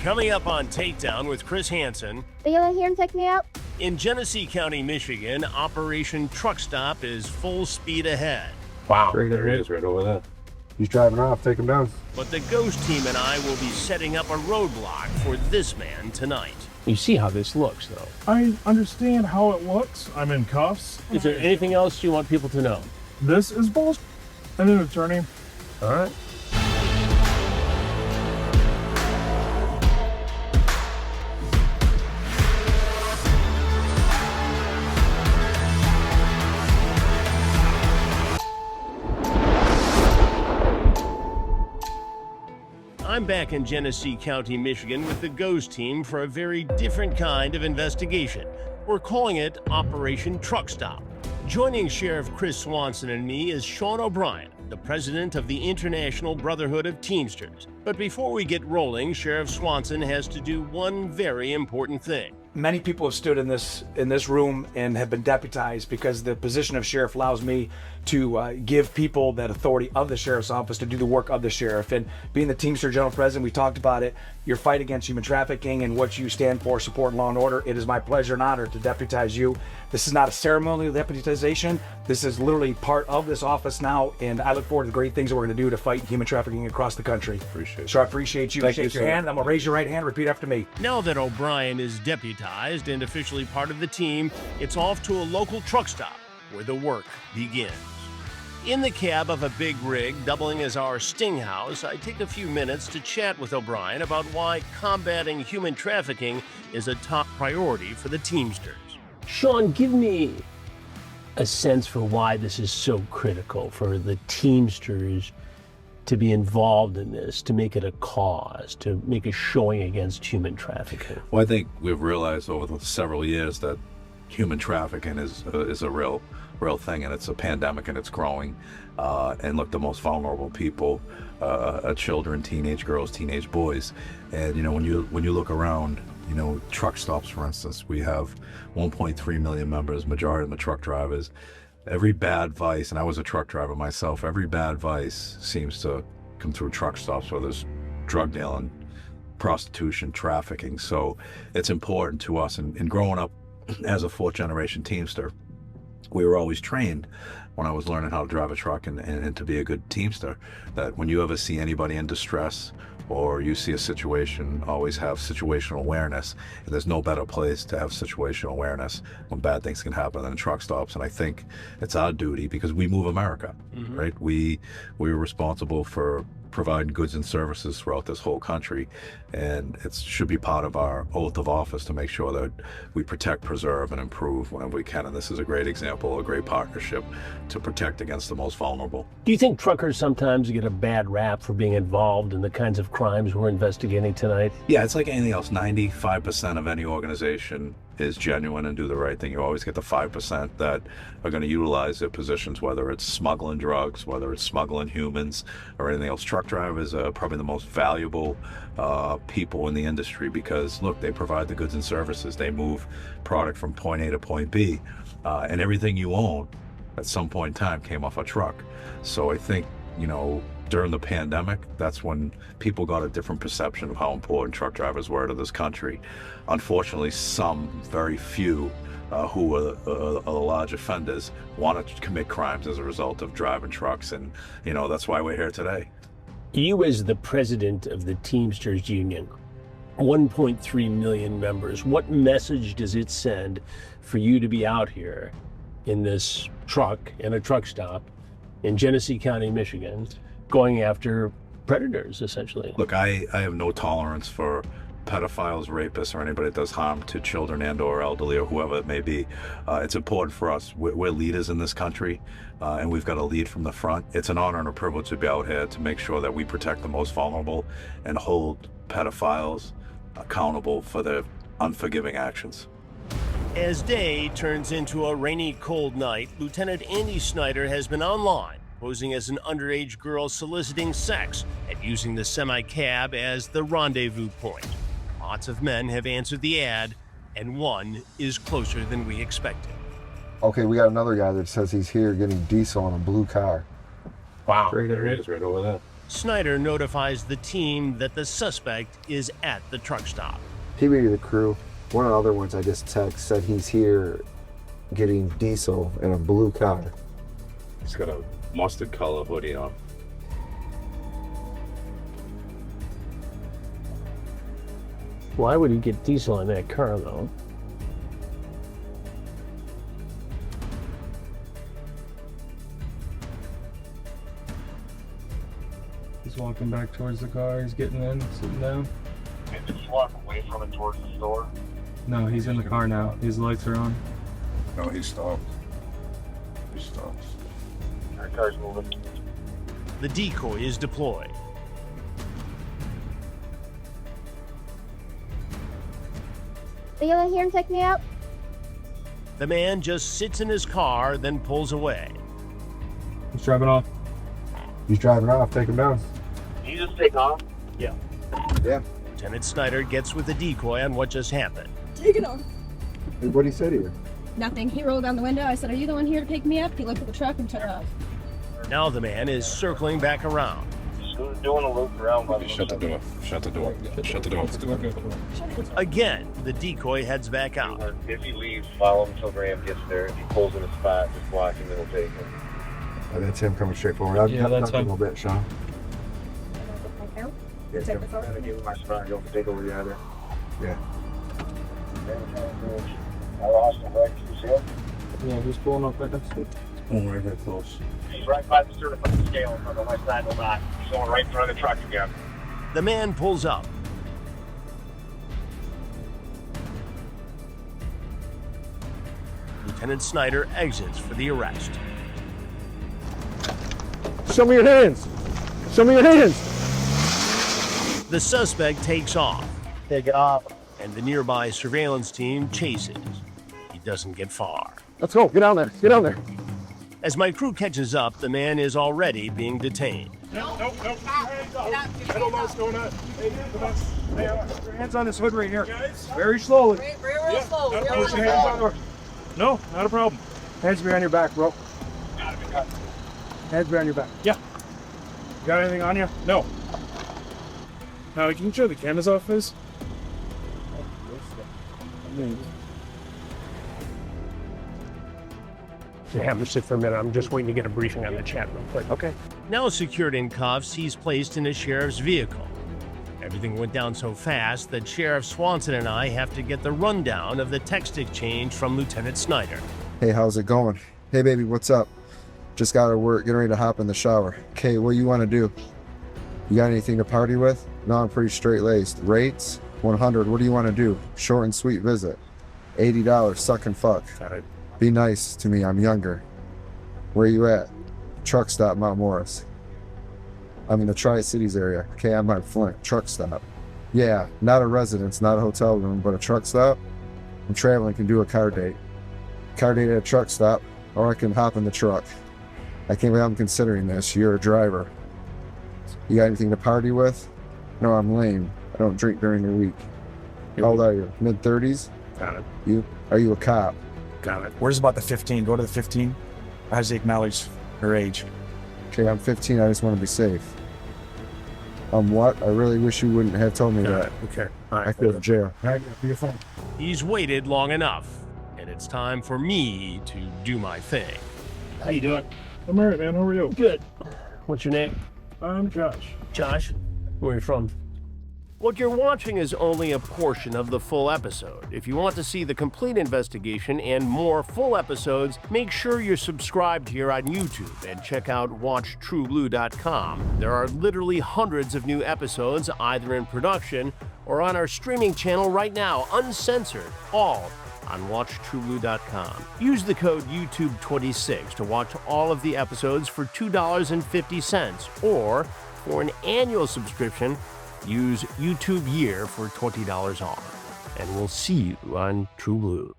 Coming up on Takedown with Chris Hansen. Are you here and take me out? In Genesee County, Michigan, Operation Truck Stop is full speed ahead. Wow. There he is, right over there. He's driving off. Take him down. But the Ghost team and I will be setting up a roadblock for this man tonight. You see how this looks, though. I understand how it looks. I'm in cuffs. Is there anything else you want people to know? This is bullshit. And an attorney. All right. I'm back in Genesee County, Michigan with the Ghost team for a very different kind of investigation. We're calling it Operation Truck Stop. Joining Sheriff Chris Swanson and me is Sean O'Brien, the president of the International Brotherhood of Teamsters. But before we get rolling, Sheriff Swanson has to do one very important thing. Many people have stood in this room and have been deputized because the position of sheriff allows me to give people that authority of the sheriff's office to do the work of the sheriff. And being the Teamster General President, we talked about it, your fight against human trafficking and what you stand for, support law and order. It is my pleasure and honor to deputize you. This is not a ceremonial deputization. This is literally part of this office now, and I look forward to the great things that we're going to do to fight human trafficking across the country. Appreciate it. So I appreciate you. Thank Shake you, your sir. hand. I'm going to raise your right hand. Repeat after me. Now that O'Brien is deputized and officially part of the team, it's off to a local truck stop where the work begins. In the cab of a big rig doubling as our sting house, I take a few minutes to chat with O'Brien about why combating human trafficking is a top priority for the Teamsters. Sean, give me a sense for why this is so critical for the Teamsters to be involved in this, to make it a cause, to make a showing against human trafficking. Well, I think we've realized over the several years that human trafficking is a real thing, and it's a pandemic, and it's growing. And look, the most vulnerable people are children, teenage girls, teenage boys. And when you look around, truck stops, for instance, we have 1.3 million members, majority of them are truck drivers. Every bad vice, and I was a truck driver myself, every bad vice seems to come through truck stops, whether it's drug dealing, prostitution, trafficking. So it's important to us. And growing up as a fourth generation Teamster, we were always trained when I was learning how to drive a truck and to be a good Teamster, that when you ever see anybody in distress or you see a situation, always have situational awareness. And there's no better place to have situational awareness when bad things can happen than in truck stops. And I think it's our duty, because we move America, right? We're responsible for providing goods and services throughout this whole country, and it should be part of our oath of office to make sure that we protect, preserve, and improve whenever we can. And this is a great example, a great partnership to protect against the most vulnerable. Do you think truckers sometimes get a bad rap for being involved in the kinds of crimes we're investigating tonight? Yeah, it's like anything else. 95% of any organization is genuine and do the right thing. You always get the 5% that are going to utilize their positions, whether it's smuggling drugs, whether it's smuggling humans, or anything else. Truck drivers are probably the most valuable people in the industry, because look, they provide the goods and services. They move product from point A to point B, and everything you own at some point in time came off a truck. So I think, during the pandemic, that's when people got a different perception of how important truck drivers were to this country. Unfortunately, some very few who are the large offenders want to commit crimes as a result of driving trucks, and that's why we're here today. You, as the president of the Teamsters Union, 1.3 million members, what message does it send for you to be out here in this truck, in a truck stop in Genesee County, Michigan, going after predators, essentially? Look, I have no tolerance for pedophiles, rapists, or anybody that does harm to children and or elderly or whoever it may be. It's important for us. We're leaders in this country, and we've got to lead from the front. It's an honor and a privilege to be out here to make sure that we protect the most vulnerable and hold pedophiles accountable for their unforgiving actions. As day turns into a rainy, cold night, Lieutenant Andy Snyder has been online, posing as an underage girl soliciting sex and using the semi-cab as the rendezvous point. Lots of men have answered the ad, and one is closer than we expected. Okay, we got another guy that says he's here getting diesel on a blue car. Wow. There he is, right over there. Snyder notifies the team that the suspect is at the truck stop. PB to the crew. One of the other ones I just texted said he's here getting diesel in a blue car. He's got a mustard color hoodie on. Why would he get diesel in that car, though? He's walking back towards the car. He's getting in, sitting down. Did you walk away from it towards the store? No, he's in the car now. His lights are on. No, he stopped. He stopped. Our car's moving. The decoy is deployed. Are you gonna hear him take me out? The man just sits in his car, then pulls away. He's driving off. He's driving off. Take him down. Did you just take off? Yeah. Lieutenant Snyder gets with the decoy on what just happened. Take it off. Hey, what'd he say to you? Nothing. He rolled down the window. I said, "Are you the one here to pick me up?" He looked at the truck and took off. Now the man is circling back around. Just doing a loop around by the Shut the door. Shut the door. Shut the door. Again, the decoy heads back out. If he leaves, follow him until Graham gets there. If he pulls in a spot, just block him and it'll take him. Oh, that's him coming straight forward. Yeah, that's a him. little bit, Sean. Yeah, Take the photo. I'm gonna give him my spot. Don't take over the other. Yeah. I lost him right to the Yeah, he's pulling up right next to it. Oh, right there close. He's right by the certified scale on the west side of the lot. He's going right in front of the truck again. The man pulls up. Lieutenant Snyder exits for the arrest. Show me your hands. Show me your hands. The suspect takes off, Take it off. and the nearby surveillance team chases. He doesn't get far. Let's go. Get down there. Get down there. As my crew catches up, the man is already being detained. Nope. Hands up. I don't know what's going on. Hey, come on. Hey, put your hands on this hood right here. Very slowly. Real slow. Put your hands on there. No, not a problem. Hands behind your back, bro. Hands behind your back. Yeah. Got anything on you? No. Now, can you show the cameras off this? Have him sit for a minute. I'm just waiting to get a briefing on the chat real quick. Okay. Now secured in cuffs, he's placed in a sheriff's vehicle. Everything went down so fast that Sheriff Swanson and I have to get the rundown of the text exchange from Lieutenant Snyder. Hey, how's it going? Hey, baby, what's up? Just got out of work, getting ready to hop in the shower. Okay, what do you want to do? You got anything to party with? No, I'm pretty straight-laced. Rates? 100. What do you want to do? Short and sweet visit. $80. Suck and fuck. Got it. Be nice to me. I'm younger. Where you at? Truck stop, Mount Morris. I'm in the Tri-Cities area. Okay, I'm at Flint. Truck stop. Yeah, not a residence, not a hotel room, but a truck stop. I'm traveling, can do a car date. Car date at a truck stop, or I can hop in the truck. I can't believe I'm considering this. You're a driver. You got anything to party with? No, I'm lame. I don't drink during the week. How old are you? Mid-30s? Got it. You? Are you a cop? Got it. Where's about the 15? Go to the 15. As he acknowledged her age. Okay, I'm 15. I just want to be safe. What? I really wish you wouldn't have told me Got that. it. Okay. All I right. could go to jail. All right, be your phone. He's waited long enough, and it's time for me to do my thing. How you doing? I'm all right, man. How are you? Good. What's your name? I'm Josh. Josh. Where are you from? What you're watching is only a portion of the full episode. If you want to see the complete investigation and more full episodes, make sure you're subscribed here on YouTube and check out WatchTruBlu.com. There are literally hundreds of new episodes either in production or on our streaming channel right now, uncensored, all on WatchTruBlu.com. Use the code YouTube26 to watch all of the episodes for $2.50, or for an annual subscription, use YouTube Year for $20 off. And we'll see you on TruBlu.